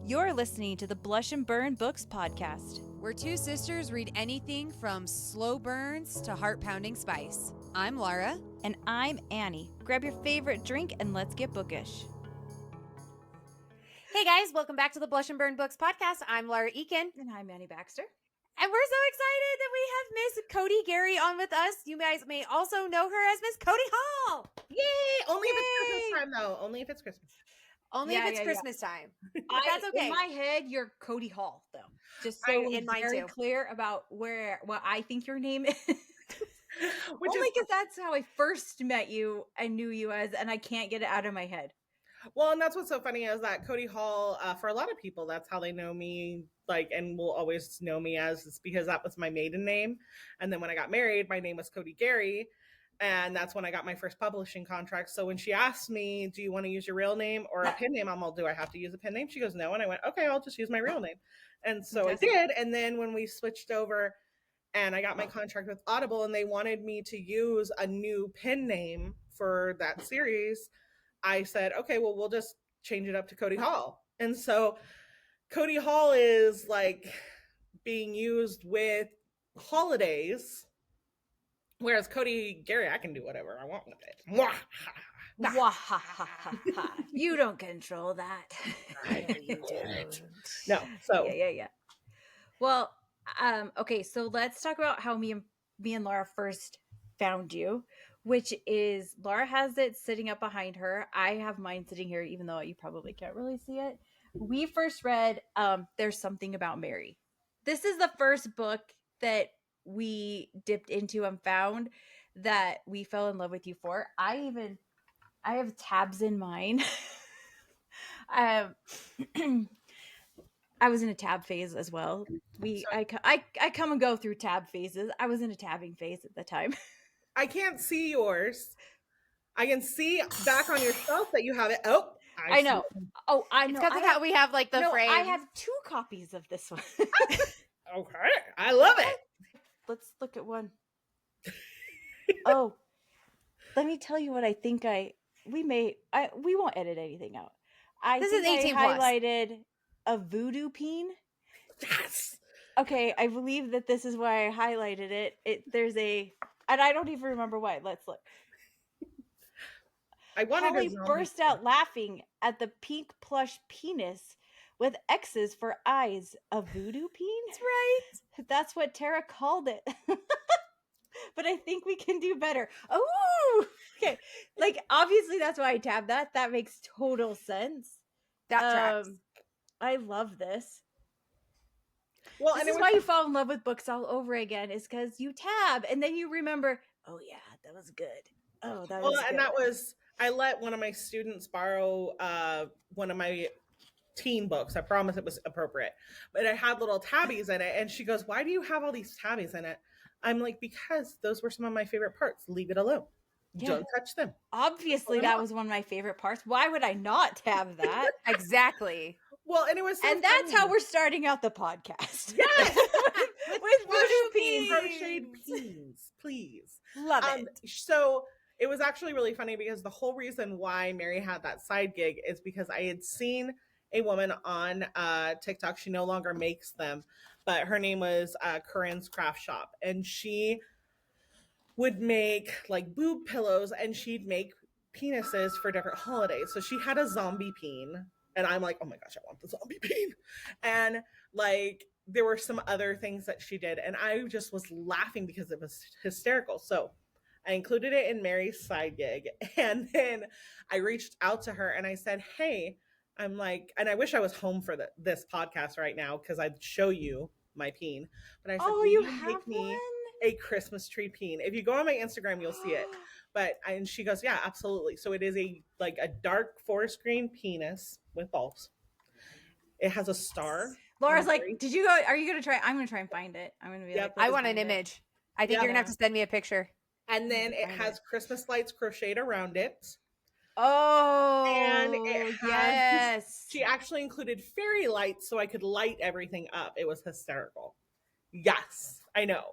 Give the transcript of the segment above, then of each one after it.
You're listening to the Blush and Burn Books podcast, where two sisters read anything from slow burns to heart-pounding spice. I'm Laura. And I'm Annie. Grab your favorite drink and let's get bookish. Hey guys, welcome back to the Blush and Burn Books podcast. I'm Laura Eakin. And I'm Annie Baxter. And we're so excited that we have Miss Codi Gary on with us. You guys may also know her as Miss Codi Hall. Yay! Only if it's Christmas time, though. Only if it's Christmas. Only if it's Christmas time. That's okay. In my head, you're Codi Hall, though. Just so in mine very too. Clear about what I think your name is. Which Only because that's how I first met you and knew you as, and I can't get it out of my head. Well, and that's what's so funny is that Codi Hall, for a lot of people, that's how they know me, and will always know me as, it's because that was my maiden name. And then when I got married, my name was Codi Gary. And that's when I got my first publishing contract. So when she asked me, do you want to use your real name or a pen name? I'm all, do I have to use a pen name? She goes, no. And I went, okay, I'll just use my real name. And so I did. And then when we switched over and I got my contract with Audible and they wanted me to use a new pen name for that series, I said, okay, well, we'll just change it up to Codi Hall. And so Codi Hall is being used with holidays. Whereas Codi Gary, I can do whatever I want with it. You don't control that. You don't. No. So yeah. Well, okay. So let's talk about how me and Laura first found you, which is Laura has it sitting up behind her. I have mine sitting here, even though you probably can't really see it. We first read There's Something About Mary. This is the first book that we dipped into and found that we fell in love with you for. I have tabs in mine. I was in a tab phase as well. I come and go through tab phases. I was in a tabbing phase at the time. I can't see yours. I can see back on your shelf that you have it. Oh, I know. Oh, I know. It's because of how we have the frame. I have 2 copies of this one. Okay, I love it. Let's look at one. Oh, let me tell you what I think we won't edit anything out. This is 18 I highlighted a Voodoo peen. Yes. Okay, I believe that this is why I highlighted it. And I don't even remember why. Let's look. I wanted Holly burst out laughing at the pink plush penis with X's for eyes. A voodoo peen? That's right. That's what Tara called it. But I think we can do better. Oh, okay. Obviously that's why I tabbed that. That makes total sense. That tracks. I love this. Well, this is why you fall in love with books all over again, is because you tab and then you remember, oh yeah, that was good. Oh, that was good. And that was, I let one of my students borrow one of my teen books. I promise it was appropriate, but it had little tabbies in it. And she goes, why do you have all these tabbies in it? I'm like, because those were some of my favorite parts. Leave it alone. Yeah. Don't touch them. Obviously, that was one of my favorite parts. Why would I not tab that? Exactly. Well, and it was so and that's how we're starting out the podcast. Yes. with Voodoo Peens. Crocheted Peens, please. Love it. So it was actually really funny because the whole reason why Mary had that side gig is because I had seen a woman on TikTok. She no longer makes them, but her name was Corinne's Craft Shop, and she would make boob pillows, and she'd make penises for different holidays. So she had a zombie peen, and I'm like, oh my gosh, I want the zombie peen. And there were some other things that she did, and I just was laughing because it was hysterical. So I included it in Mary's side gig, and then I reached out to her and I said, hey, I'm and I wish I was home for this podcast right now because I'd show you my peen. But I said, you make me a Christmas tree peen. If you go on my Instagram, you'll see it. And she goes, yeah, absolutely. So it is a dark forest green penis with balls. It has a star. Laura's like, did you go? Are you going to try? I'm going to try and find it. I'm going to be I want an image. I think you're going to have to send me a picture. And then it has Christmas lights crocheted around it. Oh, and it has, yes. She actually included fairy lights so I could light everything up. It was hysterical. Yes, I know.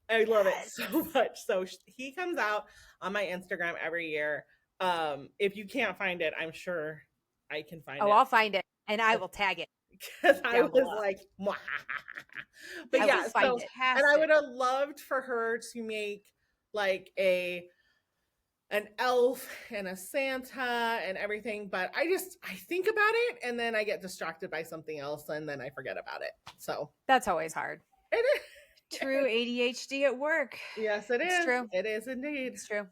I love it so much. So he comes out on my Instagram every year. If you can't find it, I'm sure I can find it. Oh, I'll find it. And I will tag it. because I Down was below. like, "Mwah." I But will yeah, find so it. and I would have loved for her to make like an elf and a Santa and everything, but I think about it and then I get distracted by something else and then I forget about it. So That's always hard. it is. True ADHD at work. Yes, it It's is. true. It is indeed. It's true.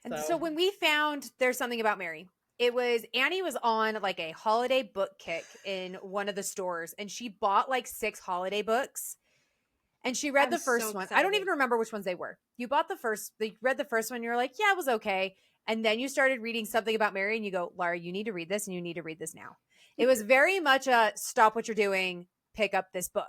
And so So when we found There's Something About Mary, it was Annie was on like a holiday book kick in one of the stores, and she bought like 6 holiday books. And she read I'm the first so one. I don't excited. even remember which ones they were. You read the first one, you're like, yeah, it was okay. And then you started reading Something About Mary, and you go, Laura, you need to read this, and you need to read this now. It was very much a stop what you're doing, pick up this book.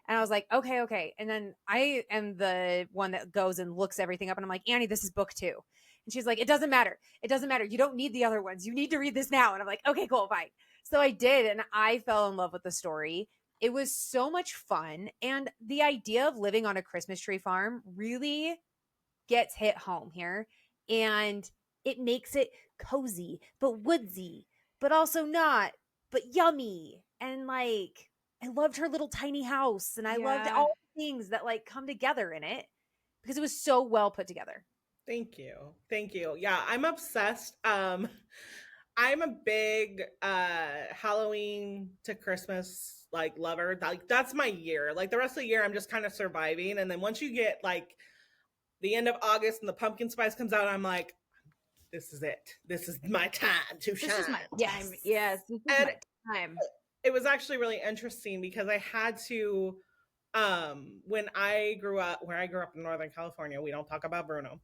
And I was like, okay. And then I am the one that goes and looks everything up. And I'm like, Annie, this is book 2. And she's like, it doesn't matter. It doesn't matter. You don't need the other ones. You need to read this now. And I'm like, okay, cool, fine. So I did. And I fell in love with the story. It was so much fun. And the idea of living on a Christmas tree farm really gets hit home here. And it makes it cozy, but woodsy, but also not, but yummy. And like, I loved her little tiny house, and I loved Yeah. all the things that like come together in it because it was so well put together. thank you. Thank you. Yeah, I'm obsessed. I'm a big Halloween to Christmas like lover. Like that's my year. Like the rest of the year I'm just kind of surviving. And then once you get like the end of August and the pumpkin spice comes out, I'm like, this is it. This is my time to shine. This is my time. Yes. Yes, this is And my time. it was actually really interesting because I had to when I grew up where I grew up in Northern California, we don't talk about Bruno.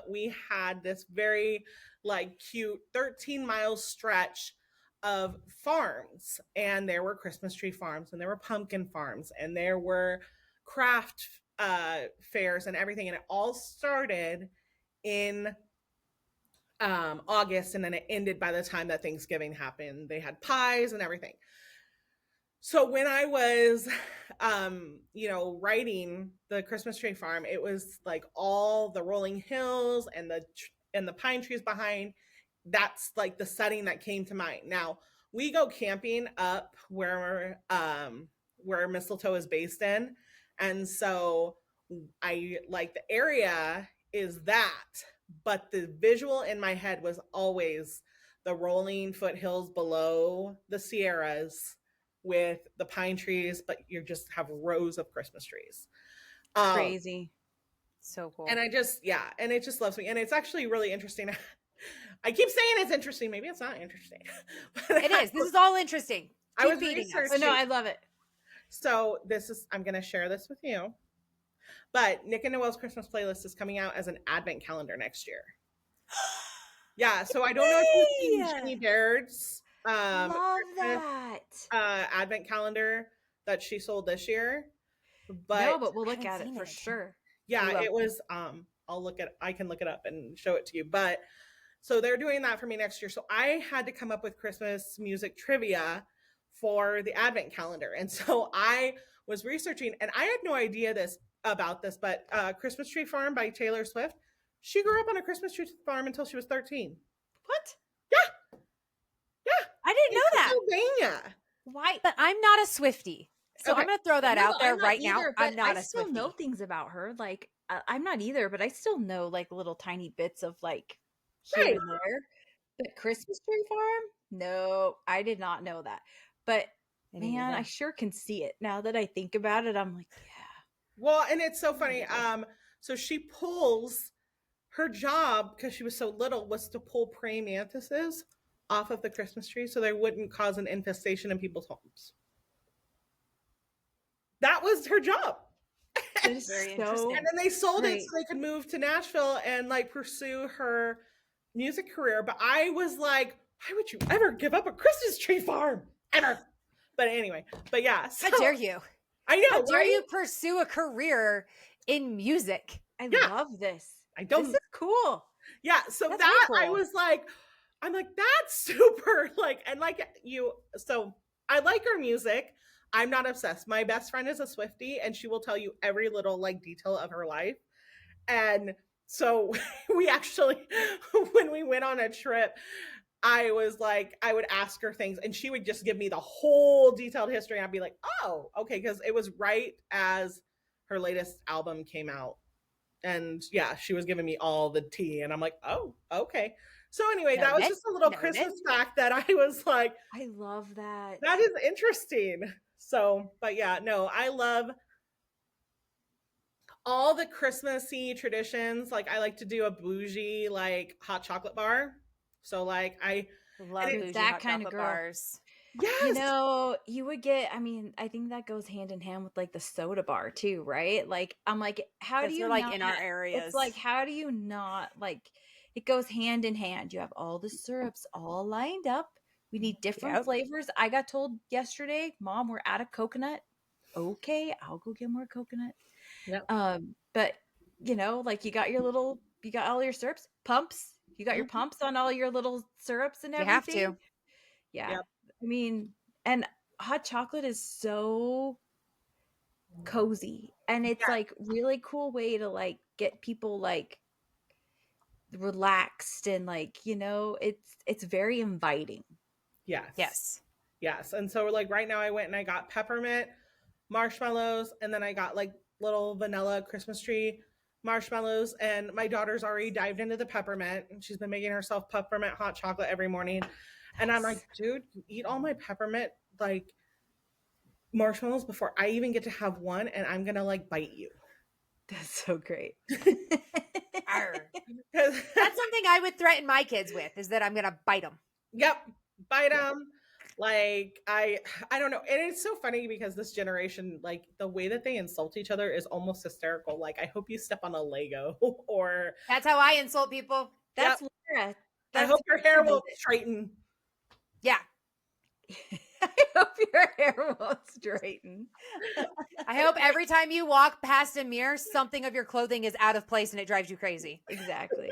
We had this very like cute 13-mile stretch of farms, and there were Christmas tree farms and there were pumpkin farms and there were craft fairs and everything, and it all started in August, and then it ended by the time that Thanksgiving happened. They had pies and everything. So when I was, writing the Christmas tree farm, it was like all the rolling hills and the pine trees behind. That's like the setting that came to mind. Now we go camping up where Mistletoe is based in, and so I like the area is that, but the visual in my head was always the rolling foothills below the Sierras with the pine trees, but you just have rows of Christmas trees. Crazy. So cool. And and it just loves me. And it's actually really interesting. I keep saying it's interesting. Maybe it's not interesting. But It is. This is all interesting. I Keep was feeding us. But no, I love it. So I'm going to share this with you. But Nick and Noelle's Christmas playlist is coming out as an advent calendar next year. Yeah, so I don't know if you've seen Jenny Baird's Love Christmas, that. advent calendar that she sold this year. No, But but we'll look haven't at it seen for it. sure. yeah, We will. it was I can look it up and show it to you. But so they're doing that for me next year. So I had to come up with Christmas music trivia for the advent calendar. And so I was researching, and I had no idea about this, but Christmas Tree Farm by Taylor Swift. She grew up on a Christmas tree farm until she was 13. What? Yeah, I didn't know that. Pennsylvania. Why? But I'm not a Swiftie. So Okay. I'm going to throw that No, out there I'm not right now. either, I'm but not I a still Swiftie. know things about her. Like I'm not either, but I still know like little tiny bits of like here Right. and there. But Christmas tree farm? No, I did not know that. But Me neither. man, I sure can see it now that I think about it. I'm like, yeah. Well, and it's so funny. So she pulls her job because she was so little was to pull praying mantises off of the Christmas tree so they wouldn't cause an infestation in people's homes. That was her job. That is Very so interesting. And then they sold it great. so they could move to Nashville and like pursue her music career. But I was like, why would you ever give up a Christmas tree farm? Ever. But anyway, but yeah. So, How dare you? I know. How dare right? you pursue a career in music? I Yeah. love this. I don't. This is cool. Yeah. So That's that very I cool. was like, I'm like, that's super like, and like you, so I like her music. I'm not obsessed. My best friend is a Swiftie and she will tell you every little like detail of her life. And so we actually, when we went on a trip, I was like, I would ask her things and she would just give me the whole detailed history. And I'd be like, oh, okay. Cause it was right as her latest album came out. And yeah, she was giving me all the tea. And I'm like, oh, okay. So anyway, that was Noted. just a little Noted. Christmas fact that I was like, I love that. that is interesting. So, but yeah, no, I love all the Christmassy traditions. Like I like to do a bougie, like hot chocolate bar. So like Love and bougie that hot kind of chocolate girl. bars. yes, You know, you would get, I mean, I think that goes hand in hand with like the soda bar too, right? Like, I'm like, how do Those you are like not, in our areas. it's like, how do you not, like, it goes hand in hand. You have all the syrups all lined up. We need different Yep. flavors. I got told yesterday, Mom, we're out of coconut. Okay, I'll go get more coconut. Yep. But you know, like you got all your syrups, pumps. You got your pumps on all your little syrups and You have everything. to. Yeah. Yep. I mean, and hot chocolate is so cozy and it's Yeah. like really cool way to like get people like relaxed and like, you know, it's very inviting. Yes. Yes. Yes. And so like right now I went and I got peppermint marshmallows and then I got like little vanilla Christmas tree marshmallows and my daughter's already dived into the peppermint and she's been making herself peppermint hot chocolate every morning. And I'm like, dude, you eat all my peppermint like marshmallows before I even get to have one and I'm gonna like bite you. That's so great. Arr. 'Cause- That's something I would threaten my kids with, is that I'm gonna bite them. Yep, bite them. Like I don't know, and it's so funny because this generation, like the way that they insult each other is almost hysterical. Like I hope you step on a Lego, or That's how I insult people. That's Laura. I That's hope your hair will it. straighten. Yeah. I hope your hair won't straighten. I hope every time you walk past a mirror, something of your clothing is out of place and it drives you crazy. Exactly.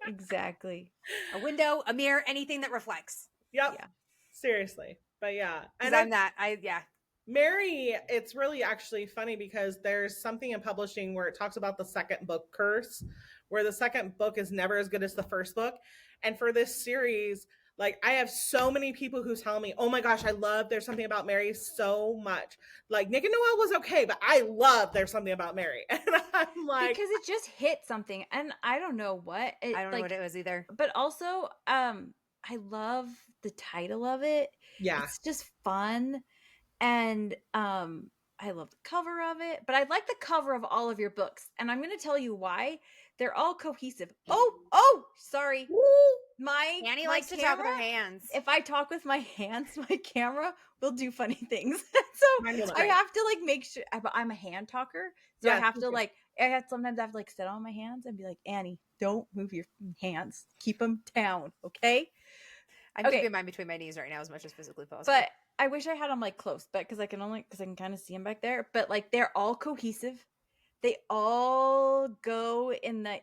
Exactly. A window, a mirror, anything that reflects. Yep, Yeah. seriously. But yeah, Because and I'm that. Yeah. Mary, it's really actually funny because there's something in publishing where it talks about the second book curse, where the second book is never as good as the first book. And for this series, like I have so many people who tell me, oh my gosh, I love There's Something About Mary so much. Like Nick and Noel was okay, but I love There's Something About Mary. And I'm like, Because it just hit something. And I don't know what. I don't know what it was either. But also, I love the title of it. yeah, It's just fun. And I love the cover of it. But I like the cover of all of your books. And I'm gonna tell you why. They're all cohesive. Oh, sorry. My Annie my likes to talk with her camera, hands. if I talk with my hands, my camera will do funny things. So Mine will I not. have to like make sure I'm a hand talker. So I Yes, have me to too. like sometimes I have to like sit on my hands and be like, Annie, don't move your hands. Keep them down, okay? I'm Okay. keeping mine between my knees right now as much as physically possible. But I wish I had them like close, but because I can kind of see them back there. But like they're all cohesive. They all go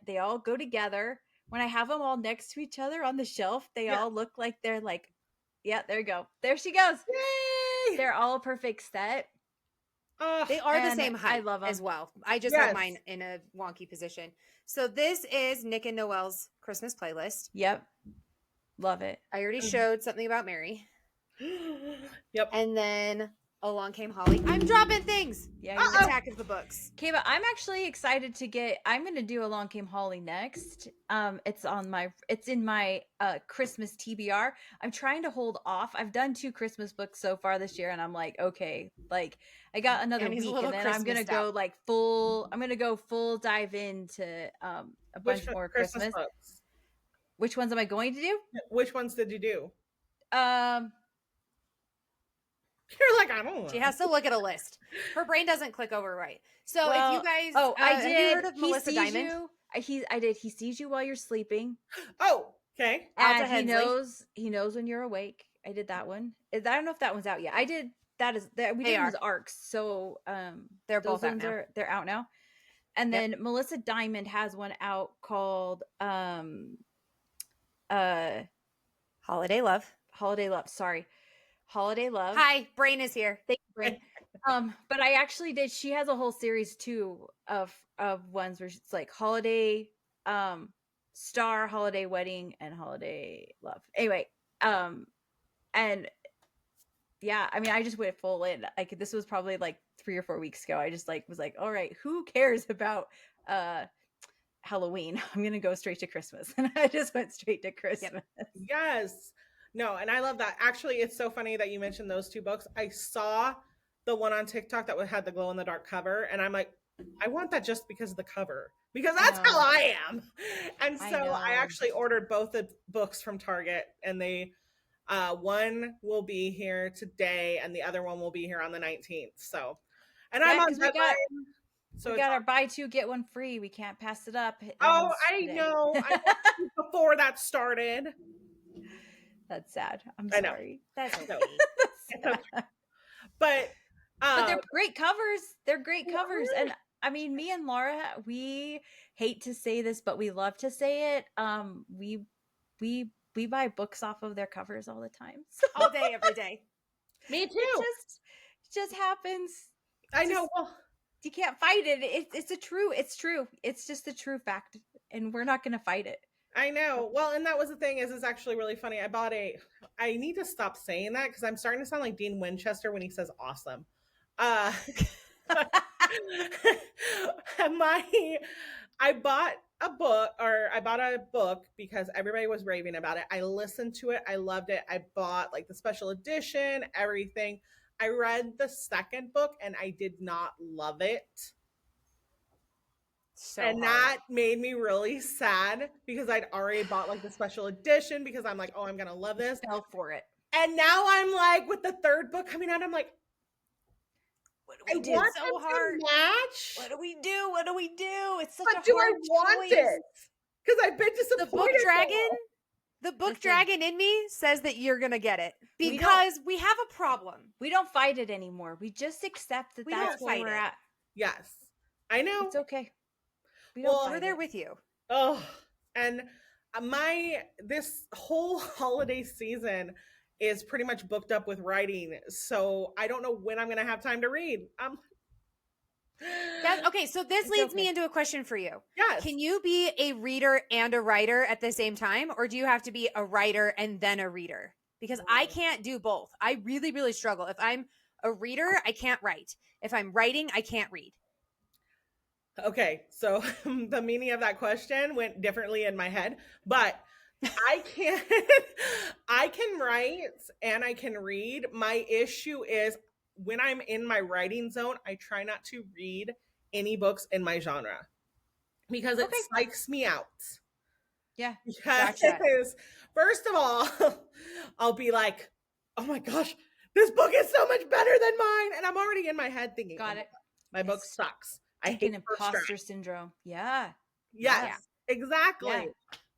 they all go together. When I have them all next to each other on the shelf, they Yeah. all look like they're like, yeah, there you go. There she goes. Yay! They're all a perfect set. they are the and same height I love 'em. as well. I just Yes. have mine in a wonky position. So this is Nick and Noel's Christmas playlist. Yep. Love it. I already showed Something About Mary. Yep. And then Along Came Holly. I'm dropping things. Yeah. You're Attack of the Books. Okay, but I'm actually excited to I'm gonna do Along Came Holly next. It's in my Christmas TBR. I'm trying to hold off. I've done 2 Christmas books so far this year, and I'm like, okay, like I got another Annie's a week, little and then I'm gonna Christmased go out. like full. I'm gonna go full dive into a bunch more Christmas. books? Which ones am I going to do? Which ones did you do? Um, You're like, I don't know. She has to look at a list. Her brain doesn't click over right. So well, if you guys, I have did. you heard of He Melissa sees Diamond? you. I did. He sees you while you're sleeping. Oh, okay. Alta And Hensley. he knows when you're awake. I did that one. I don't know if that one's out yet. I did that is that we They did are. those arcs. So They're those both out ones now. they're out now. And Yep. then Melissa Diamond has one out called Holiday Love. Holiday Love. Sorry. Holiday Love. Hi, Brain is here. Thank you, Brain. But I actually did. She has a whole series too of ones where it's like holiday, star, holiday wedding, and holiday love. Anyway, And yeah, I mean, I just went full in. Like this was probably like 3 or 4 weeks ago. I just like was like, all right, who cares about Halloween? I'm gonna go straight to Christmas. And I just went straight to Christmas. Yes. No, and I love that. Actually, it's so funny that you mentioned those two books. I saw the one on TikTok that had the glow in the dark cover, and I'm like, I want that just because of the cover, because that's how I am. And so I actually ordered both the books from Target, and they one will be here today, and the other one will be here on the 19th. So, and I'm on deadline. So we got our buy two get one free. We can't pass it up. Oh, I know. I before that started. That's sad. I'm sorry. That's okay. Okay. But they're great covers. They're great covers. And I mean, me and Laura, we hate to say this, but we love to say it. We buy books off of their covers all the time. So. All day, every day. Me too. It just happens. I know. Well, you can't fight it. It's true. It's just a true fact, and we're not going to fight it. I know. Well, and that was the thing is it's actually really funny. I need to stop saying that because I'm starting to sound like Dean Winchester when he says awesome. I bought a book because everybody was raving about it. I listened to it. I loved it. I bought like the special edition, everything. I read the second book and I did not love it. That made me really sad because I'd already bought like the special edition because I'm like, oh, I'm going to love this. Fell for it. And now I'm like, with the third book coming out, I'm like, what do we do? So hard. Match? What do we do? What do we do? It's such but a hard do I want choice. it? Because I've been disappointed. The book dragon in me says that you're going to get it because we have a problem. We don't fight it anymore. We just accept that that's where we're at. Yes. I know. It's okay. We're there with you. Oh, and this whole holiday season is pretty much booked up with writing. So I don't know when I'm going to have time to read. Okay, so this leads me into a question for you. Yes. Can you be a reader and a writer at the same time, or do you have to be a writer and then a reader? Because I can't do both. I really, really struggle. If I'm a reader, I can't write. If I'm writing, I can't read. Okay, so the meaning of that question went differently in my head, but I can write and I can read. My issue is when I'm in my writing zone, I try not to read any books in my genre because it psychs me out. Yeah. Because first of all, I'll be like, oh my gosh, this book is so much better than mine. And I'm already in my head thinking, got it. My book sucks. I hate imposter syndrome. Yeah. Yes, exactly. Yeah.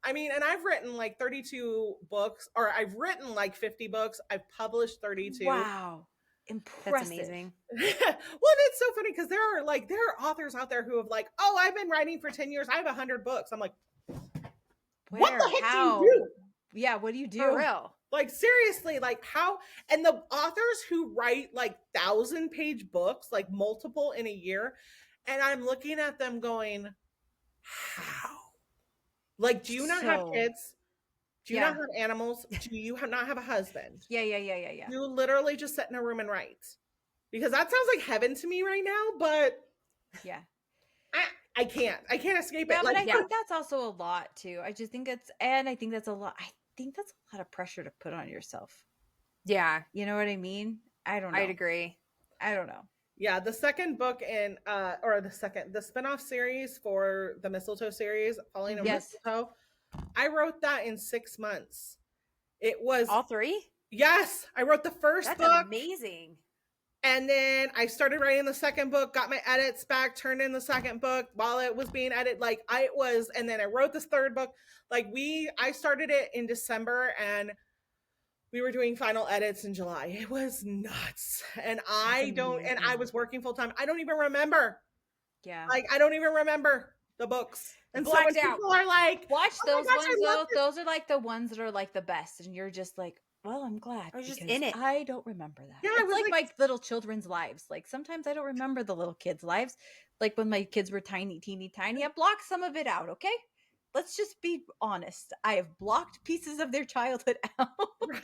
I mean, and I've written like 32 books, or I've written like 50 books. I've published 32. Wow. Impressive. That's amazing. Well, it's so funny because there are authors out there who have like, oh, I've been writing for 10 years. I have 100 books. I'm like, what the heck do you do? Yeah, what do you do? For real. Like, seriously, like how? And the authors who write like 1,000-page books, like multiple in a year, and I'm looking at them going, how? Like, do you not have kids? Do you not have animals? Do you not have a husband? Yeah. You literally just sit in a room and write. Because that sounds like heaven to me right now, but yeah. I can't escape it. Yeah, but I think that's also a lot too. I think that's a lot. I think that's a lot of pressure to put on yourself. Yeah. You know what I mean? I don't know. I'd agree. I don't know. Yeah, the second book in the spinoff series for the Mistletoe series, Falling in Mistletoe, I wrote that in 6 months. It was all 3? Yes, I wrote the first book. That's amazing. And then I started writing the second book, got my edits back, turned in the second book while it was being edited. And then I wrote this third book. I started it in December and we were doing final edits in July. It was nuts. And I was working full time. I don't even remember. Yeah. I don't even remember the books. And so when people are like, watch those ones though. Those are like the ones that are like the best. And you're just like, well, I'm glad. I was just in it. I don't remember that. Yeah, it's like my little children's lives. Like sometimes I don't remember the little kids' lives. Like when my kids were tiny, teeny tiny, I blocked some of it out. Okay. let's just be honest. I have blocked pieces of their childhood out Right?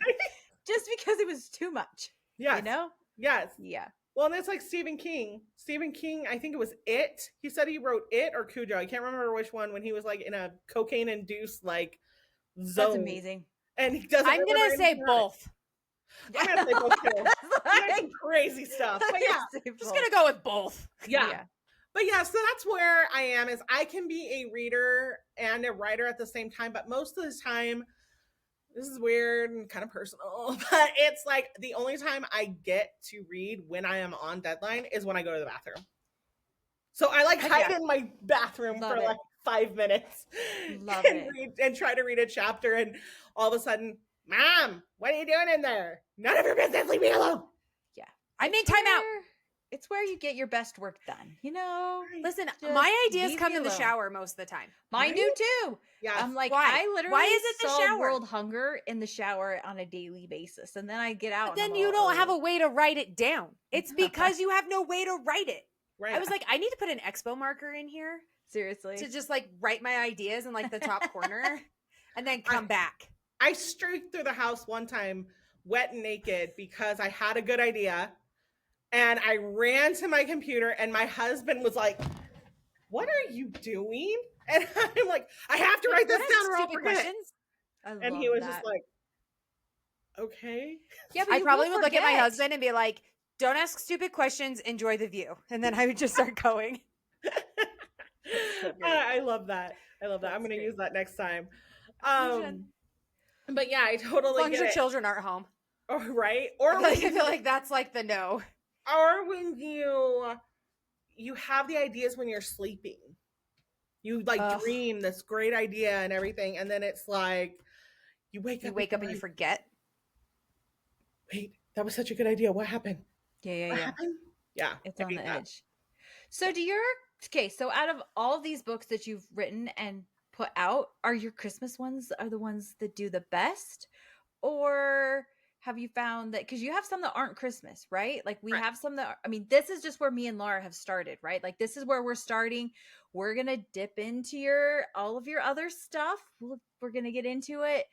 just because it was too much. Yes. You know? Yes. Yeah. Well, and it's like Stephen King. Stephen King, I think it was It. He said he wrote It or Cujo. I can't remember which one, when he was like in a cocaine induced like zone. That's amazing. And he doesn't I'm remember gonna say anything about it. both. I'm gonna say both too. That's He had like- some crazy stuff. But yeah. Just gonna go with both. Yeah. But yeah, so that's where I am, is I can be a reader and a writer at the same time, but most of the time, this is weird and kind of personal, but it's like the only time I get to read when I am on deadline is when I go to the bathroom. So I like hide in my bathroom Love for it. like 5 minutes Love and it. read and try to read a chapter, and all of a sudden, Mom, what are you doing in there? None of your business, leave me alone. I made time out. It's where you get your best work done, you know? Listen, Just my ideas leave come me in the alone. shower most of the time. Mine Right? do too. Yeah. I'm like, Why? I literally Why is it the solve shower? world hunger in the shower on a daily basis. And then I get out. But and then I'm you all, don't have "Oh." a way to write it down. It's because you have no way to write it. Right. I was like, I need to put an expo marker in here Seriously. to just like write my ideas in like the top corner and then come back. I streaked through the house one time wet and naked because I had a good idea, and I ran to my computer, and my husband was like, "What are you doing?" And I'm like, "I have to write this Don't down ask or I'll stupid forget." questions. And he was just like, "Okay." yeah, but I you probably will would look at my forget. husband and be like, don't ask stupid questions, enjoy the view. And then I would just start going. I love that. I love that. That's I'm going to great. use that next time. should. But yeah, I As totally long as get your it. children aren't home. Oh, right? I feel like that's like the no. Or when you have the ideas when you're sleeping. You like Ugh. dream this great idea and everything, and then it's like you wake up And you forget. wait, that was such a good idea. What happened? Yeah, What yeah. happened? Yeah. It's I on hate the that. edge. So so out of all these books that you've written and put out, are your Christmas ones are the ones that do the best? Or have you found that, because you have some that aren't Christmas, right? Like we Right. have some that I mean, this is just where me and Laura have started, right? Like this is where we're starting. We're gonna dip into all of your other stuff. We're gonna get into it.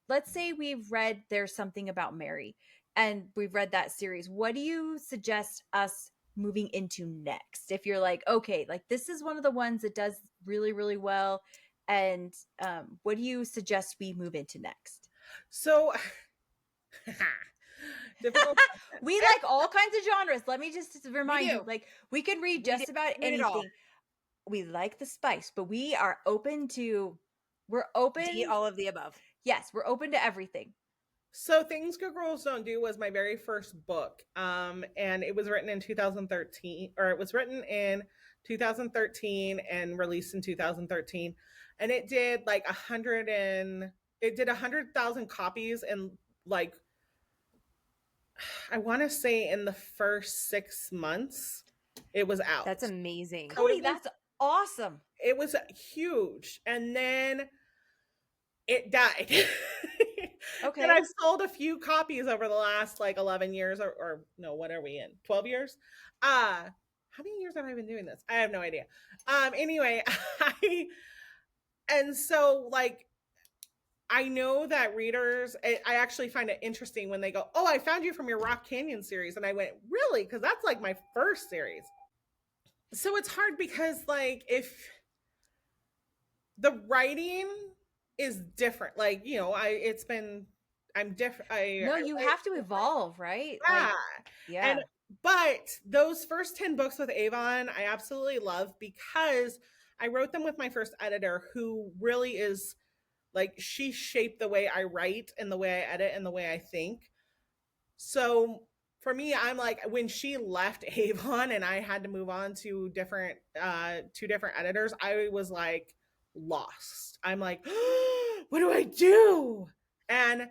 Let's say we've read There's Something About Mary, and we've read that series. What do you suggest us moving into next? If you're like, okay, like this is one of the ones that does really, really well, and what do you suggest we move into next? So difficult question. We like all kinds of genres. Let me just remind you, do. like we can read We just do. about Read it all. anything. We like the spice, but we are open to. We're open. D, all of the above. Yes, we're open to everything. So Things Good Girls Don't Do was my very first book. And it was written in 2013, or it was written in 2013 and released in 2013. And it did like 100,000 copies in like, I want to say in the first 6 months it was out. That's amazing. Cody, was- that's awesome. It was huge. And then it died. Okay. And I've sold a few copies over the last like 11 years or no, what are we in? 12 years? How many years have I been doing this? I have no idea. Anyway, and so like I know that readers, I actually find it interesting when they go, "Oh, I found you from your Rock Canyon series." And I went, "Really?" Because that's like my first series. So it's hard because like if the writing is different, like, you know, I'm different. No, you have to evolve, right? Yeah. Like, yeah. And but those first 10 books with Avon, I absolutely love because I wrote them with my first editor, who really is like, she shaped the way I write and the way I edit and the way I think. So for me, I'm like, when she left Avon and I had to move on to two different editors, I was like lost. I'm like, what do I do? And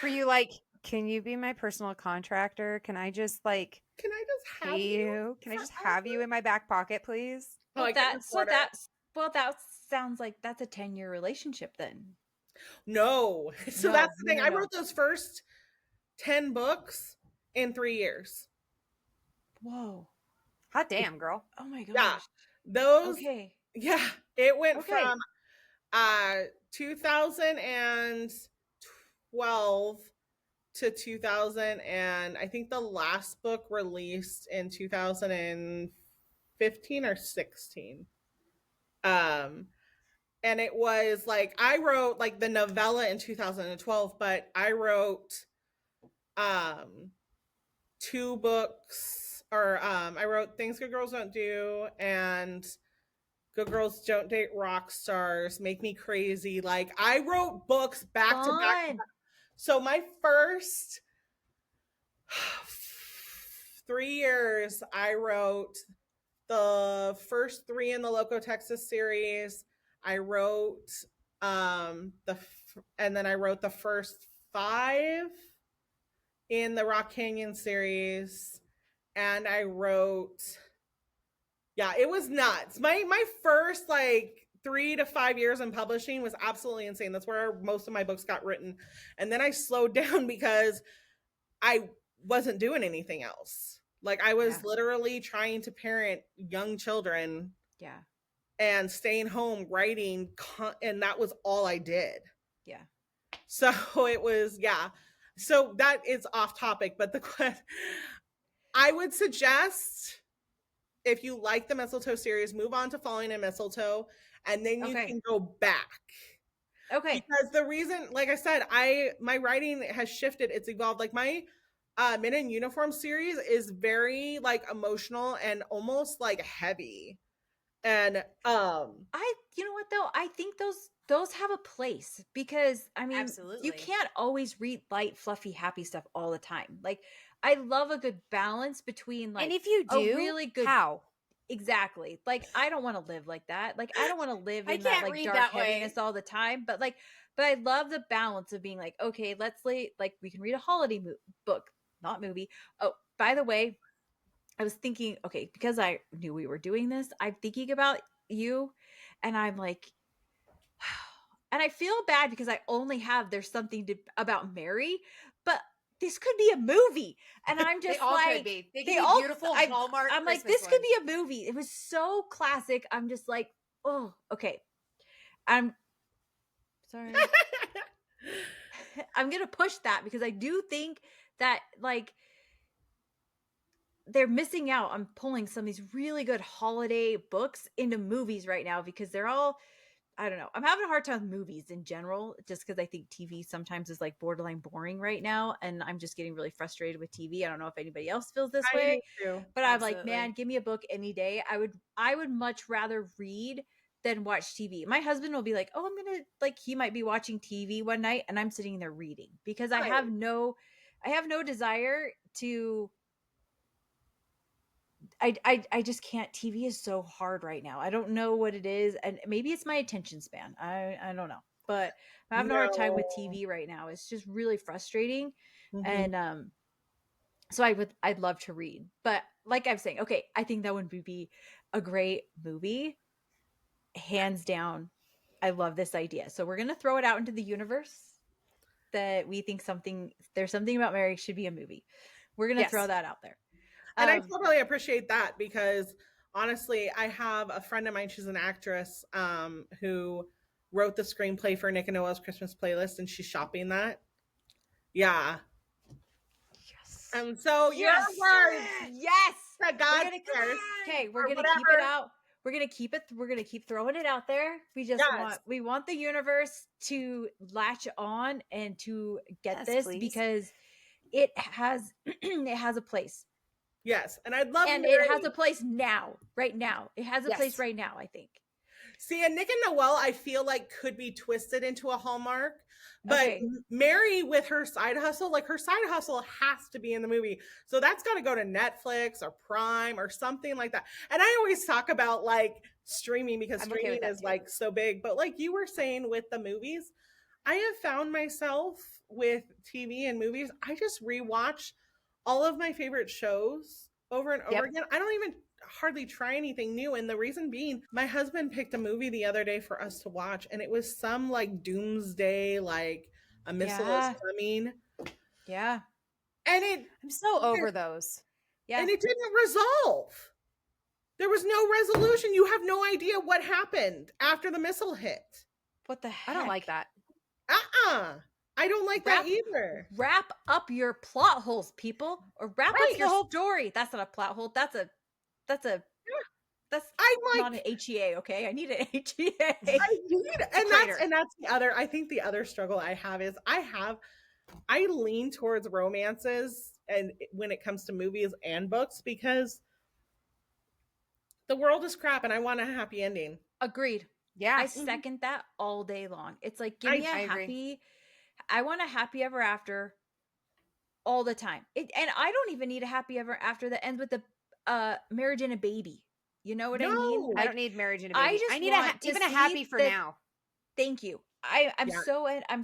Were you like, can you be my personal contractor? Can I just like can I just have pay you? Can I just have you in my back pocket, please? Oh, I that couldn't afford it. that sounds like that's a 10-year relationship then. No. So No, that's the thing. no, I no. wrote those first 10 books in 3 years. Whoa. Hot damn, girl. Oh my gosh. Yeah. Those Okay. Yeah, it went Okay. from 2012 to 2000, and I think the last book released in 2015 or 16. Um and it was like I wrote like the novella in 2012, but I wrote um two books, or I wrote Things Good Girls Don't Do and Good Girls Don't Date Rock Stars, Make Me Crazy. Like I wrote books back to back. Fun. So my first 3 years, I wrote the first three in the Loco Texas series. I wrote and then I wrote the first five in the Rock Canyon series, and I wrote, yeah, it was nuts. My first like 3 to 5 years in publishing was absolutely insane. That's where most of my books got written. And then I slowed down because I wasn't doing anything else. Like I was literally trying to parent young children. Yeah. And staying home writing, and that was all I did. Yeah. So it was, yeah. So that is off topic, but I would suggest, if you like the Mistletoe series, move on to Falling in Mistletoe, and then you can go back. Okay. Because the reason, like I said, my writing has shifted. It's evolved. Like my Men in Uniform series is very like emotional and almost like heavy. And you know what though? I think those have a place, because I mean, Absolutely. you can't always read light, fluffy, happy stuff all the time. Like I love a good balance between like, and if you do, a really good, how? Exactly. Like I don't want to live like that. Like I don't want to live I in that can't like read dark that way. heaviness all the time. But I love the balance of being like, okay, let's like we can read a holiday book, not movie. Oh, by the way, I was thinking, okay, because I knew we were doing this, I'm thinking about you, and I'm like, and I feel bad because I only have There's Something about Mary, but this could be a movie, and I'm just They all like, could be. They could be beautiful Hallmark I'm like, Christmas this could ones. be a movie. It was so classic. I'm just like, oh, okay. I'm sorry. I'm gonna push that because I do think that like they're missing out on pulling some of these really good holiday books into movies right now, because they're all, I don't know. I'm having a hard time with movies in general, just because I think TV sometimes is like borderline boring right now. And I'm just getting really frustrated with TV. I don't know if anybody else feels this I way, do too. but I'm like, Absolutely. man, give me a book any day. I would much rather read than watch TV. My husband will be like, oh, I'm going to like, he might be watching TV one night and I'm sitting there reading, because I have no desire to, I just can't. TV is so hard right now. I don't know what it is, and maybe it's my attention span. I don't know, but I'm having a hard time with No. TV right now. It's just really frustrating, Mhm. and so I'd love to read, but like I'm saying, okay, I think that would be a great movie, hands down. I love this idea, so we're gonna throw it out into the universe that we think There's Something About Mary should be a movie. We're gonna throw that out there. And I totally appreciate that, because honestly, I have a friend of mine, she's an actress, who wrote the screenplay for Nick and Noel's Christmas Playlist, and she's shopping that. Yeah. Yes. And so Yes. your words, Yes. that God cares, Okay, we're or gonna keep it out. We're gonna keep it. We're gonna keep throwing it out there. We just we want the universe to latch on and to get this, please. because it has it has a place. Yes, and I'd love, and Mary. It has a place now, right now. It has a place right now, I think. See, and Nick and Noel, I feel like could be twisted into a Hallmark, but Mary with her side hustle, like her side hustle has to be in the movie. So that's got to go to Netflix or Prime or something like that. And I always talk about like streaming, because streaming is like so big, but like you were saying with the movies, I have found myself with TV and movies, I just rewatch all of my favorite shows over and over again. I don't even hardly try anything new, and the reason being, my husband picked a movie the other day for us to watch, and it was some like doomsday, like a missile is coming. And I'm so over those. And it didn't resolve. There was no resolution. You have no idea what happened after the missile hit. What the heck? I don't like that. I don't like that either. Wrap up your plot holes, people, or wrap Right. up your story. That's not a plot hole. That's not an HEA. Okay, I need an HEA. And that's the other. I think the other struggle I have is I lean towards romances, and when it comes to movies and books, because the world is crap, and I want a happy ending. Agreed. Yeah. I second that all day long. It's like, give me a happy. I want a happy ever after all the time. And I don't even need a happy ever after that ends with the marriage and a baby. You know what I mean? Like, I don't need marriage and a baby. I need even a happy for now. Thank you. I'm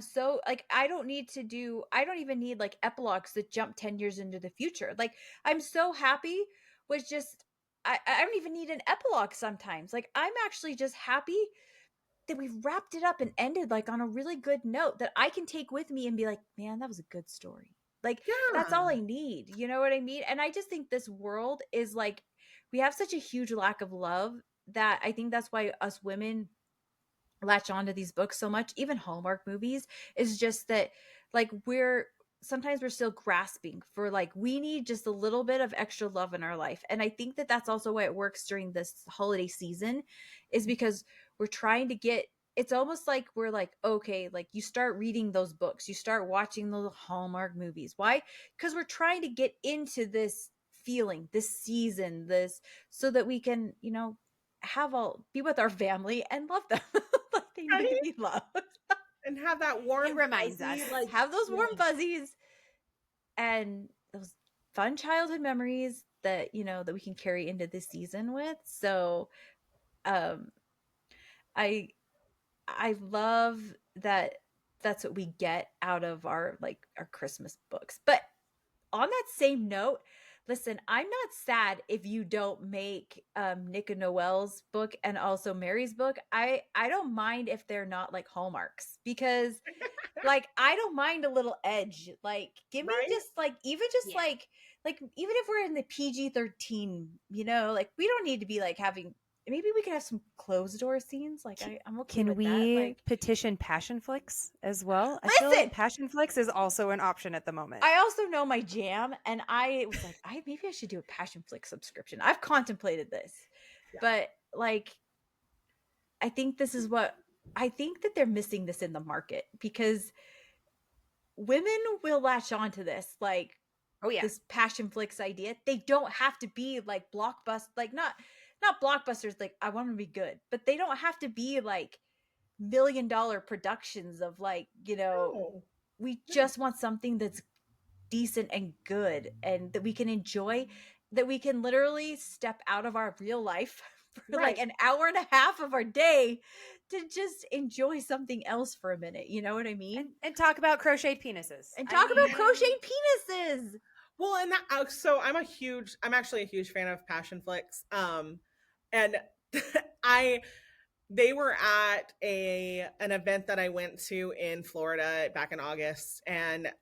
so like, I don't even need like epilogues that jump 10 years into the future. Like, I'm so happy with just, I don't even need an epilogue sometimes. Like, I'm actually just happy that we've wrapped it up and ended like on a really good note that I can take with me and be like, man, that was a good story. Like, that's all I need. You know what I mean? And I just think this world is like, we have such a huge lack of love that I think that's why us women latch onto these books so much. Even Hallmark movies is just that, like, sometimes we're still grasping for, like, we need just a little bit of extra love in our life. And I think that that's also why it works during this holiday season, is because we're trying to get, it's almost like we're like, okay, like, you start reading those books, you start watching the Hallmark movies. Why? Because we're trying to get into this feeling, this season, so that we can, be with our family and love them. Like, they need to be loved. And have that warm, it reminds us, like, have those warm fuzzies and those fun childhood memories that, that we can carry into this season with. So, I love that that's what we get out of our Christmas books. But on that same note, listen, I'm not sad if you don't make Nick and Noelle's book and also Mary's book. I don't mind if they're not like Hallmarks, because like, I don't mind a little edge. Like, give me just like, even just like even if we're in the PG-13, like, we don't need to be like having, maybe we could have some closed door scenes. Like, I'm okay with that. Can we like, petition PassionFlix as well? I listen, feel like PassionFlix is also an option at the moment. I also know my jam, and I was like, maybe I should do a PassionFlix subscription. I've contemplated this, but like, I think that they're missing this in the market, because women will latch onto this, like, this PassionFlix idea. They don't have to be like blockbuster, like not blockbusters. Like, I want them to be good, but they don't have to be like $1 million productions of like, we just want something that's decent and good, and that we can enjoy, that we can literally step out of our real life for like an hour and a half of our day to just enjoy something else for a minute. You know what I mean? And talk about crocheted penises. About crocheted penises. Well, and that, so I'm actually a huge fan of PassionFlix. And they were at an event that I went to in Florida back in August, and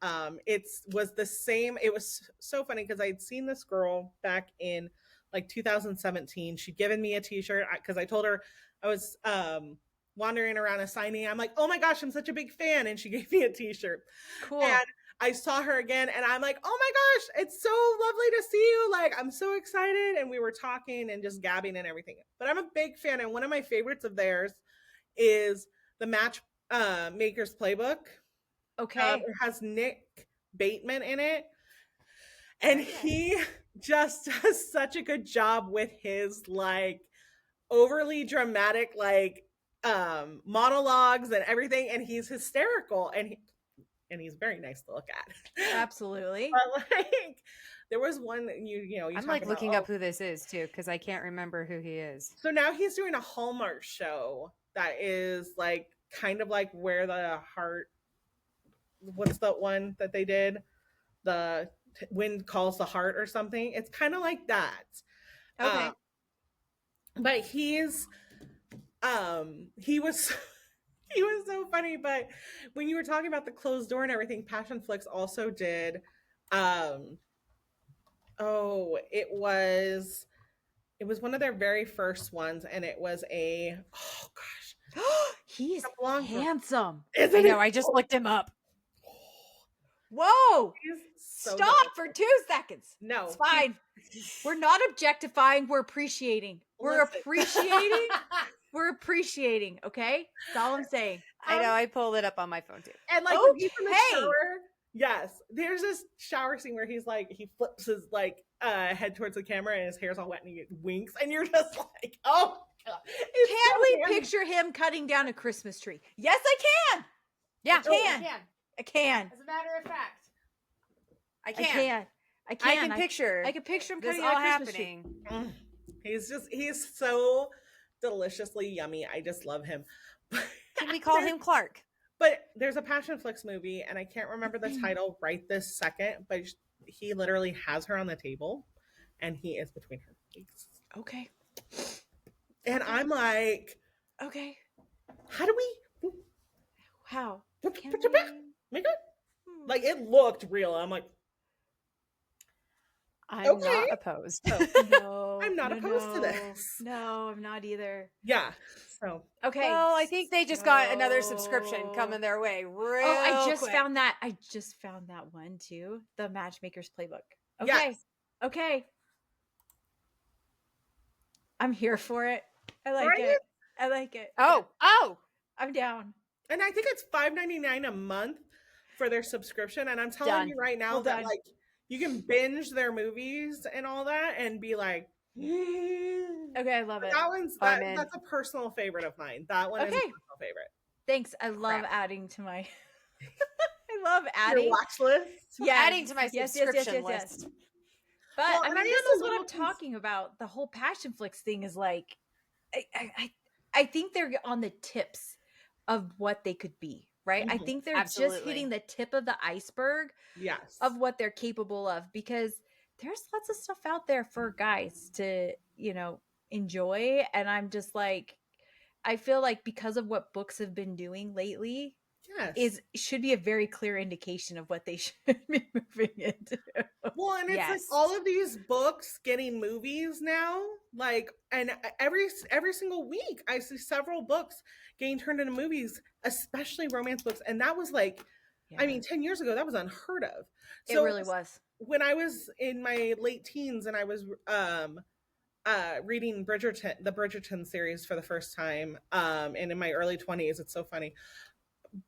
it was the same. It was so funny because I'd seen this girl back in like 2017. She'd given me a t-shirt because I told her I was wandering around a signing. I'm like, oh my gosh, I'm such a big fan, and she gave me a t-shirt. Cool. And I saw her again, and I'm like, oh my gosh, it's so lovely to see you. Like, I'm so excited. And we were talking and just gabbing and everything. But I'm a big fan, and one of my favorites of theirs is the Matchmaker's Playbook. Okay. It has Nick Bateman in it. And he just does such a good job with his like overly dramatic like monologues and everything. And he's hysterical. And he's very nice to look at. Absolutely. But like, there was one I'm like looking up who this is too, because I can't remember who he is. So now he's doing a Hallmark show that is like kind of like Where the Heart. What's the one that they did? The Wind Calls the Heart or something. It's kind of like that. Okay. But he was so funny. But when you were talking about the closed door and everything, PassionFlix also did it was It was one of their very first ones, and it was a, oh gosh, He's long- handsome. I isn't know. it? I just looked him up. Whoa! He's so Stop delicious. for 2 seconds. No, It's fine. We're not objectifying. We're appreciating. We're Listen. appreciating. We're appreciating. Okay, that's all I'm saying. I know. I pulled it up on my phone too. And like when he's in the Okay. shower, yes, there's this shower scene where he's like, he flips his like head towards the camera and his hair's all wet and he winks, and you're just like, oh my God. It's Can so we handy. picture him cutting down a Christmas tree? Yes, I can. Yeah, can. I can. As a matter of fact, I I can. can. I can picture. I can picture him this cutting all down a Christmas tree. happening. He's so deliciously yummy. I just love him. Can we call him Clark? But there's a PassionFlix movie, and I can't remember the title right this second, but he literally has her on the table, and he is between her legs. Okay. And I'm like, Okay. how do we? How? Put Can your back. we- Make it. Like, it looked real. I'm like, I'm Okay. not opposed. No, I'm not no, opposed to no. this. No, I'm not either. yeah. So Okay. Well, I think they just got another subscription coming their way. Real I just quick. found that. I just found that one too. The Matchmaker's Playbook. Okay. Yes. Okay. I'm here for it. I like Right? it. I like it. Oh, I'm down. and I think it's $5.99 a month for their subscription. And I'm telling Done. you right now Well that done. like you can binge their movies and all that and be like, Okay, I love it. that one's I'm in. that's a personal favorite of mine. That one is a Okay. personal favorite. Thanks. I love Crap. adding to my I love Your adding. watch list. Yes, adding to my subscription list. But Well, I and mean, I this also is what I'm love these- talking about. The whole PassionFlix thing is like, I think they're on the tips of what they could be, right? I Mhm. think they're just Absolutely. hitting the tip of the iceberg Yes. of what they're capable of, because there's lots of stuff out there for guys to, enjoy. And I'm just like, I feel like because of what books have been doing lately, yes. should be a very clear indication of what they should be moving into. Well, and it's like Yes. all of these books getting movies now, like, and every single week I see several books getting turned into movies, especially romance books. And that was like, I mean, 10 years ago, that was unheard of. it really was. When I was in my late teens and I was reading the Bridgerton series for the first time, and in my early 20s, it's so funny.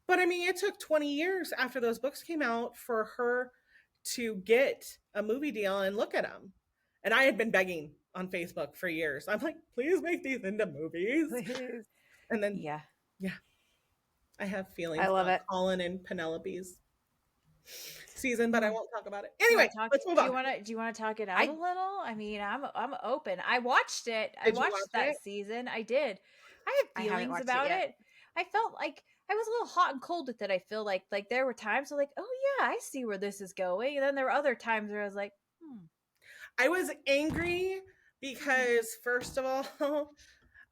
But I mean, it took 20 years after those books came out for her to get a movie deal and look at them. And I had been begging on Facebook for years. I'm like, please make these into movies. And then Yeah. I have feelings I love about it. Colin and Penelope's season, but I won't talk about it. Do you Anyway, wanna let's move do on. you want to talk it out a little? I mean, I'm open. I watched it. I Did you watched watch that it? season. I did. I I have haven't feelings watched it about yet. it. I felt like I was a little hot and cold with it. I feel like there were times where like, oh yeah, I see where this is going, and then there were other times where I was like, I was angry because, first of all,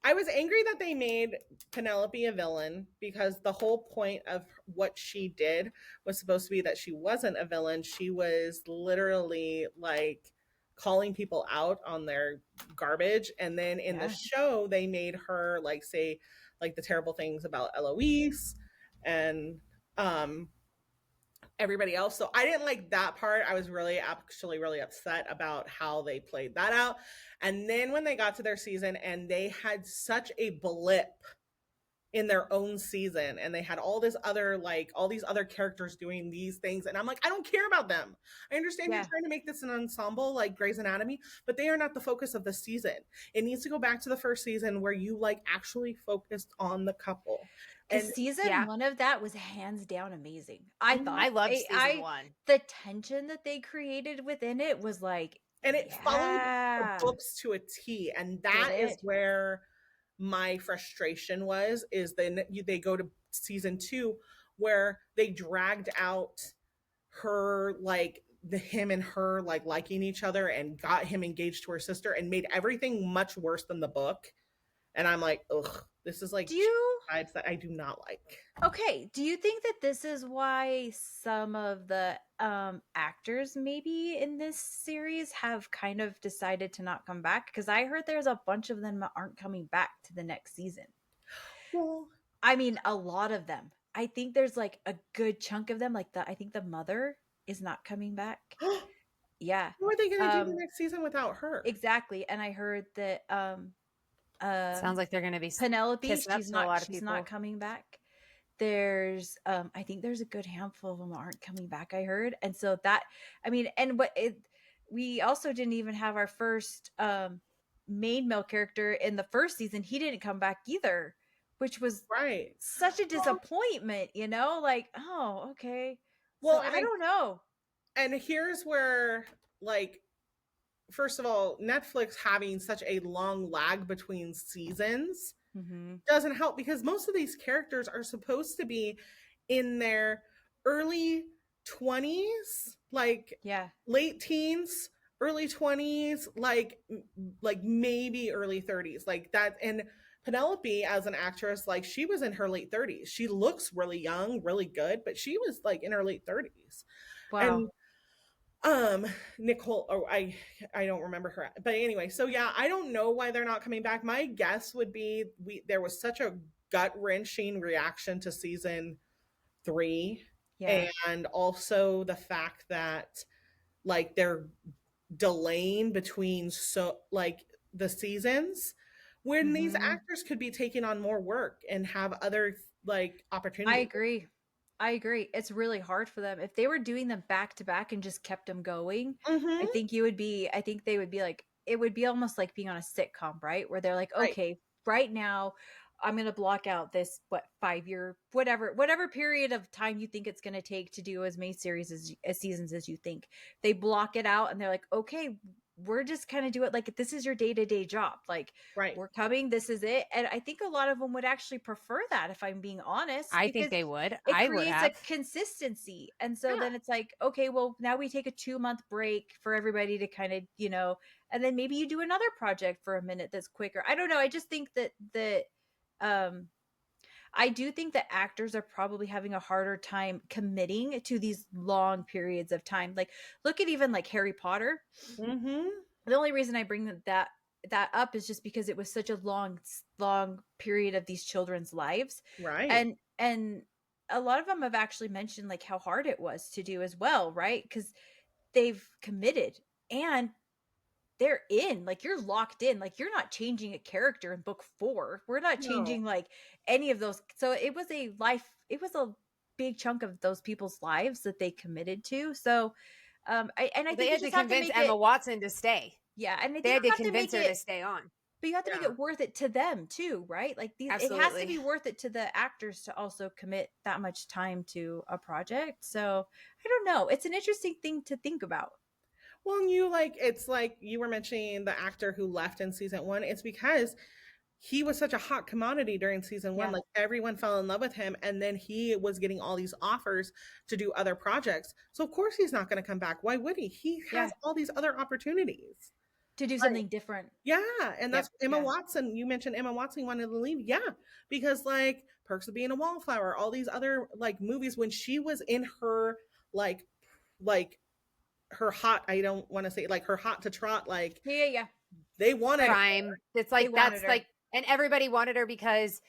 I was angry that they made Penelope a villain, because the whole point of what she did was supposed to be that she wasn't a villain. She was literally like calling people out on their garbage. And then in Yeah. the show, they made her like say like the terrible things about Eloise and everybody else. So I didn't like that part. I was really upset about how they played that out. And then when they got to their season and they had such a blip in their own season, and they had all these other characters doing these things, and I'm like, I don't care about them. I understand Yeah. you're trying to make this an ensemble like Grey's Anatomy, but they are not the focus of the season. It needs to go back to the first season where you like actually focused on the couple. because And season yeah. 1 of that was hands down amazing. I thought I loved season 1. the tension that they created within it was like, and it followed yeah. the books to a T, and that is did. where my frustration is then they go to season 2 where they dragged out her like him and her like liking each other and got him engaged to her sister and made everything much worse than the book. And I'm like, ugh, this is like Do you archetypes that I do not like. Okay, do you think that this is why some of the actors maybe in this series have kind of decided to not come back? Because I heard there's a bunch of them that aren't coming back to the next season. Well, I mean, a lot of them. I think there's like a good chunk of them, like I think the mother is not coming back. Yeah. what are they going to do the next season without her? Exactly. And I heard that Sounds like they're going to be Penelope, pissing up to a lot of she's people. not coming back. There's I think there's a good handful of them that aren't coming back, I heard. And so that, I mean, and we also didn't even have our first main male character in the first season. He didn't come back either, which was Right. such a disappointment, you know? Like, oh, okay. Well, So I don't know. And here's where, like, first of all, Netflix having such a long lag between seasons doesn't help, because most of these characters are supposed to be in their early 20s, like late teens, early 20s, like maybe early 30s, like that. And Penelope as an actress, like, she was in her late 30s. She looks really young, really good, but she was like in her late 30s. Wow. And Nicole, or I don't remember her, but anyway, so yeah, I don't know why they're not coming back. My guess would be there was such a gut-wrenching reaction to season 3, and also the fact that, like, they're delaying between the seasons, when these actors could be taking on more work and have other like opportunities. I agree. It's really hard for them. If they were doing them back to back and just kept them going, I think they would be like, it would be almost like being on a sitcom, right? Where they're like, okay, right now I'm going to block out this 5-year, whatever period of time you think it's going to take to do as many series as seasons as you think. They block it out and they're like, okay, we're just kind of do it like this is your day-to-day job. Like, we're coming, this is it. And I think a lot of them would actually prefer that, if I'm being honest. I think they would. It creates a consistency. And so then it's like, okay, well, now we take a 2-month break for everybody to kind of, and then maybe you do another project for a minute that's quicker. I don't know. I just think that I do think that actors are probably having a harder time committing to these long periods of time. Like, look at even like Harry Potter. The only reason I bring that up is just because it was such a long period of these children's lives. Right. And a lot of them have actually mentioned like how hard it was to do as well, right? Because they've committed and they're in, like, you're locked in, like, you're not changing a character in book 4. We're not changing like any of those. So it was a big chunk of those people's lives that they committed to. So I think they had to convince Emma Watson to stay. Yeah, and they had to convince her to stay on. But you have to make it worth it to them too, right? Like it has to be worth it to the actors to also commit that much time to a project. So I don't know. It's an interesting thing to think about. Well, and it's like you were mentioning the actor who left in season 1. It's because he was such a hot commodity during season 1. Like, everyone fell in love with him, and then he was getting all these offers to do other projects. So of course he's not going to come back. Why would he? He has all these other opportunities to do something different. Yeah, and that's Emma Watson. You mentioned Emma Watson wanted to leave. Yeah, because like Perks of Being a Wallflower, all these other like movies, when she was in her like her hot, I don't want to say like her hot to trot, like they wanted prime. It's like that's like, and everybody wanted her because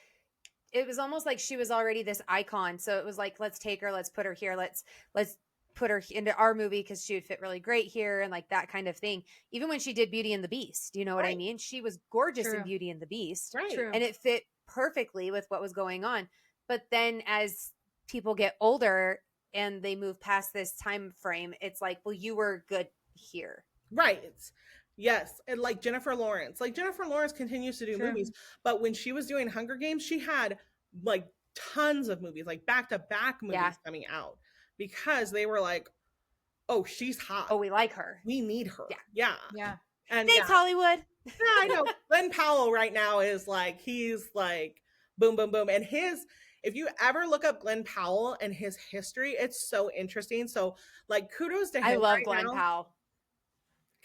it was almost like she was already this icon. So it was like, let's take her, let's put her here, let's put her into our movie because she would fit really great here, and like that kind of thing. Even when she did Beauty and the Beast, you know what I mean? She was gorgeous in Beauty and the Beast, and it fit perfectly with what was going on. But then as people get older and they move past this time frame, it's like, well, you were good here. Right. Yes. And like Jennifer Lawrence continues to do movies, but when she was doing Hunger Games, she had like tons of movies, like back-to-back movies coming out, because they were like, oh, she's hot. Oh, we like her. We need her. Yeah. And thanks, Hollywood. Yeah, I know. Glenn Powell right now is like, he's like boom, boom, boom. And if you ever look up Glenn Powell and his history, it's so interesting. So like, kudos to him. I love Glenn Powell.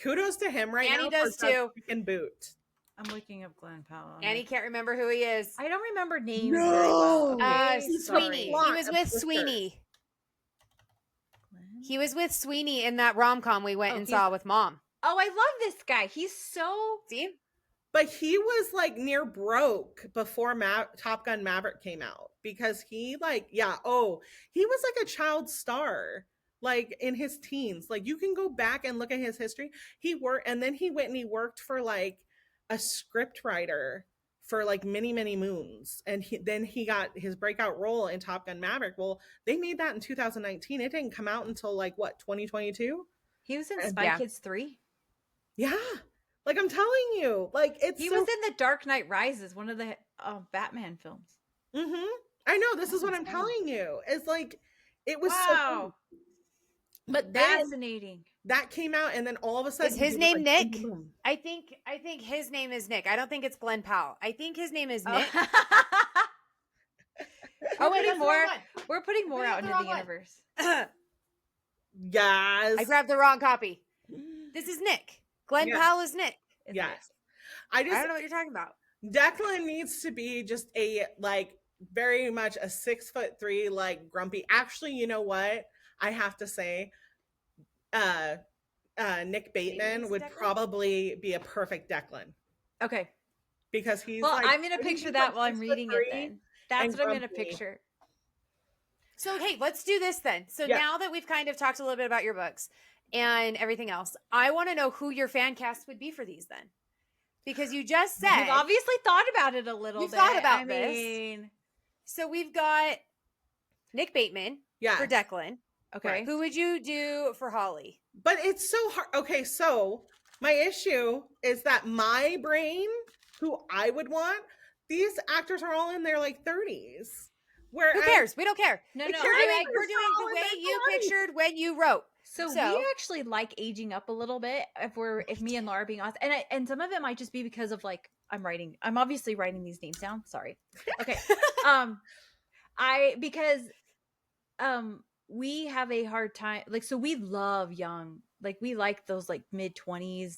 Kudos to him right now. And he does too. Freaking boot. I'm looking up Glenn Powell. Annie can't remember who he is. I don't remember names very well. No. Okay, He's sorry. Sweeney. He Lot was of with sisters. Sweeney. Glenn? He was with Sweeney in that rom-com we went Oh, and he's- saw with Mom. Oh, I love this guy. He's so. See? But he was like near broke before Top Gun Maverick came out because he like, he was like a child star, like in his teens. Like you can go back and look at his history. He worked, and then he went and he worked for like a script writer for like many, many moons. And then he got his breakout role in Top Gun Maverick. Well, they made that in 2019. It didn't come out until like what, 2022? He was in And- Spy yeah. Kids 3. Yeah. Like I'm telling you, like it's He so was in The Dark Knight Rises, one of the Batman films. Mm-hmm. I know. This is what I'm Insane. telling you. It's like it was Wow. so. But then Fascinating. that came out, and then all of a sudden, Is his he was name like, Nick? boom, boom. I think his name is Nick. I don't think it's Glenn Powell. I think his name is Oh. Nick. We're wait, putting that's the wrong more. We're putting more Putting out the into wrong the one. universe. Yes. I grabbed the wrong copy. This is Nick. Glenn Yeah. Powell is Nick. Isn't Yes. I I don't just know what you're talking about. Declan needs to be just a like very much a 6'3" like grumpy. Actually, you know what? I have to say, Nick Bateman Bateman's would Declan? probably be a perfect Declan it? Okay. because he's Well, like, I'm gonna I think picture he's, that like, while I'm 6'3" reading it. Then that's and what I'm gonna grumpy. picture. So, okay, let's do this then. So Yeah. now that we've kind of talked a little bit about your books and everything else, I want to know who your fan cast would be for these then. Because you just said, You've obviously thought about it a little You've bit. thought about I this. mean, so we've got Nick Bateman Yeah. for Declan. okay. Who would you do for Holly? But it's so hard. Okay, so my issue is that my brain, who I would want, these actors are all in their like 30s. Where Who cares? We don't care. No, The no. characters I, We're doing all the in way their you 20s. pictured when you wrote. So, So- we actually like aging up a little bit if me and Laura are being honest, and some of it might just be because of like I'm obviously writing these names down. Sorry. Okay. Because we have a hard time, like, so we love young, like we like those like mid-20s,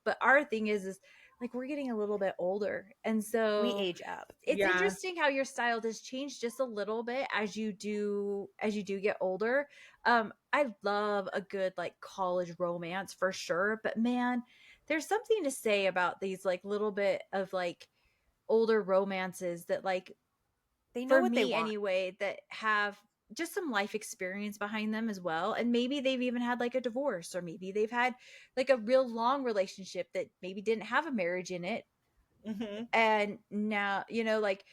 but our thing is like we're getting a little bit older, and so We age up. it's Yeah. interesting how your style does change just a little bit as you do get older. I love a good like college romance for sure, but man, there's something to say about these like little bit of like older romances that like They know for what they me want. anyway that have just some life experience behind them as well, and maybe they've even had like a divorce, or maybe they've had like a real long relationship that maybe didn't have a marriage in it, Mhm. and now like,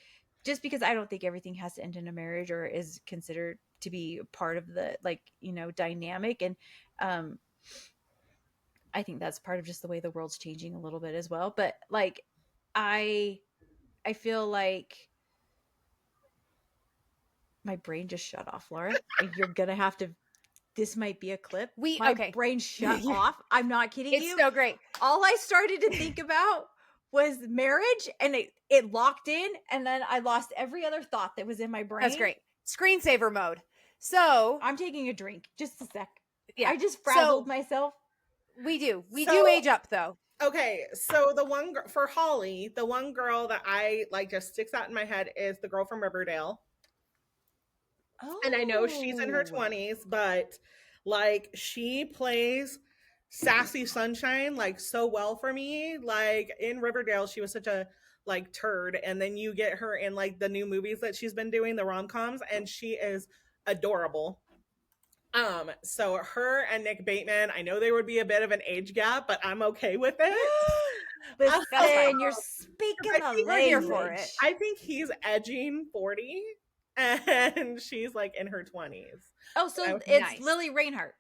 just because I don't think everything has to end in a marriage or is considered to be part of the like dynamic, and I think that's part of just the way the world's changing a little bit as well. But like I feel like my brain just shut off, Laura, and you're gonna have to, this might be a clip. My Okay. brain shut You're- off. I'm not kidding It's you. so great. All I started to think about was marriage, and it locked in, and then I lost every other thought that was in my brain. That's great. Screensaver mode. So I'm taking a drink. Just a sec. yeah, I just frazzled So- myself. we do So- age up though. Okay, so the one for Holly, the one girl that I like just sticks out in my head is the girl from Riverdale. And I know she's in her Oh. 20s, but like she plays sassy sunshine like so well for me. Like in Riverdale, she was such a like turd, and then you get her in like the new movies that she's been doing, the rom-coms, and she is adorable. So her and Nick Bateman, I know there would be a bit of an age gap, but I'm okay with it. Listen, fine. you're speaking I the think we're here for language. it. I think he's edging 40 and she's like in her 20s. Oh, so Nice. it's Lily Reinhart.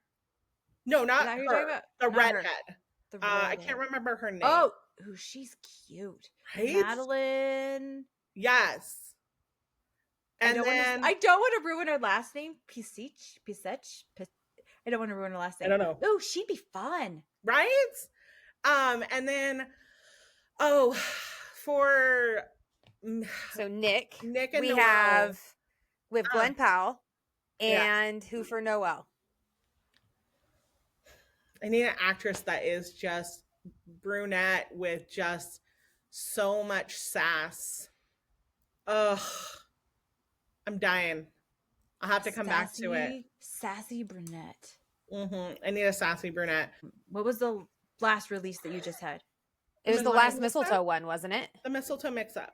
No, Is not that who you're her. talking about? The Not her. redhead. The I redhead. can't remember her name. Oh, she's cute. Right? Madeline. Yes. And I don't want to ruin her last name. Pisich. I don't want to ruin her last I name. don't know. Oh, she'd be fun. Right? And then for So Nick and we Noelle. have with Glenn Um, Powell yeah. and who for Noelle? I need an actress that is just brunette with just so much sass. Ugh, I'm dying. I'll have to come back to it. Sassy brunette. I need a sassy brunette. What was the last release that you just had? It was the one last I mixed Mistletoe up? one, wasn't it? The Mistletoe mix-up.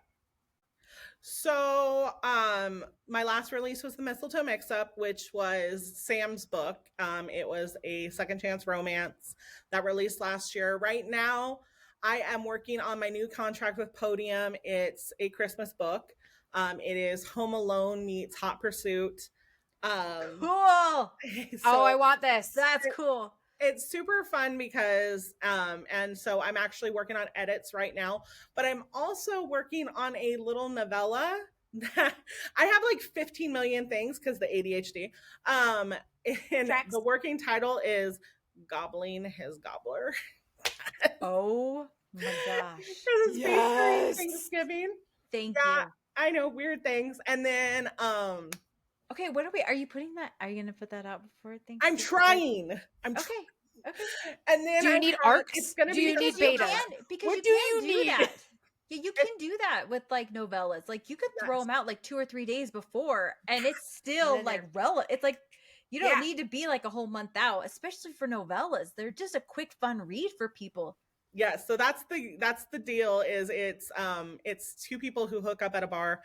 So my last release was the Mistletoe mix-up, which was Sam's book. It was a second chance romance that released last year. Right now, I am working on my new contract with Podium. It's a Christmas book. It is Home Alone meets Hot Pursuit. Cool. Oh, I want this. That's cool. It's super fun because and so I'm actually working on edits right now, but I'm also working on a little novella that I have like 15 million things because the ADHD. And Tracks. the working title is Gobbling His Gobbler. Oh my gosh. Because it's Yes. Thanksgiving. Thank Yeah. you. I know, weird things. And then Okay, what are we? Are you putting that? Are you gonna put that out before Thanksgiving? I'm trying. Okay. And then Do you I need heard arcs? It's gonna Do be you need Because you beta? can, because What you do can you do need? that. Yeah, you can do that with like novellas. Like you could throw Yes. them out like 2 or 3 days before, and it's still then like relevant. It's like you don't Yeah. need to be like a whole month out, especially for novellas. They're just a quick, fun read for people. Yeah, so that's the deal. Is it's two people who hook up at a bar.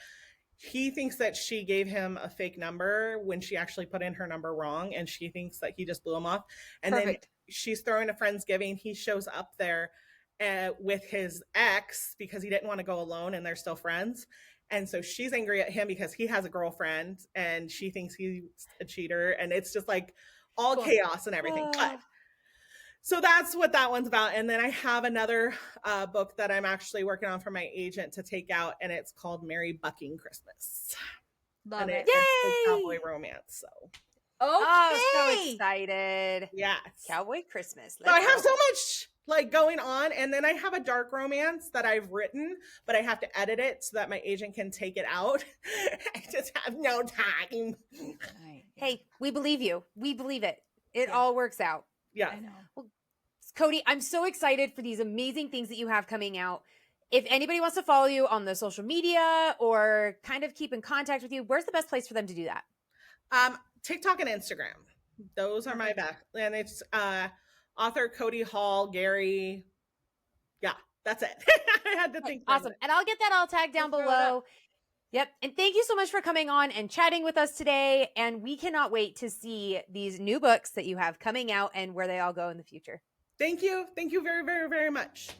He thinks that she gave him a fake number when she actually put in her number wrong, and she thinks that he just blew him off. And Perfect. then she's throwing a Friendsgiving. He shows up there with his ex because he didn't want to go alone, and they're still friends. And so she's angry at him because he has a girlfriend, and she thinks he's a cheater, and it's just like all Cool. chaos and everything. But so that's what that one's about. And then I have another book that I'm actually working on for my agent to take out, and it's called Merry Bucking Christmas. Love And it. it's a Yay! cowboy romance. So Oh, so Okay. excited. yes. Cowboy Christmas. So I Let's have go. so much like going on, and then I have a dark romance that I've written, but I have to edit it so that my agent can take it out. I just have no time. Right. Hey, we believe you. We believe it. It Yeah. all works out. Yeah. I know. Codi, I'm so excited for these amazing things that you have coming out. If anybody wants to follow you on the social media or kind of keep in contact with you, where's the best place for them to do that? TikTok and Instagram. Those are my best. And it's author Codi Hall, Gary. Yeah, that's it. I had to think. for a Awesome. minute. And I'll get that all tagged down We'll throw it up. below. Yep. And thank you so much for coming on and chatting with us today. And we cannot wait to see these new books that you have coming out and where they all go in the future. Thank you. Thank you very, very, very much.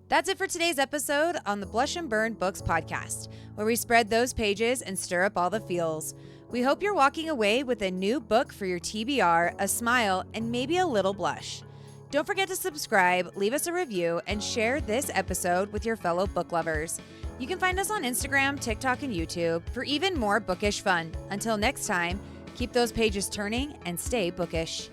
That's it for today's episode on the Blush and Burn Books podcast, where we spread those pages and stir up all the feels. We hope you're walking away with a new book for your TBR, a smile, and maybe a little blush. Don't forget to subscribe, leave us a review, and share this episode with your fellow book lovers. You can find us on Instagram, TikTok, and YouTube for even more bookish fun. Until next time, keep those pages turning and stay bookish.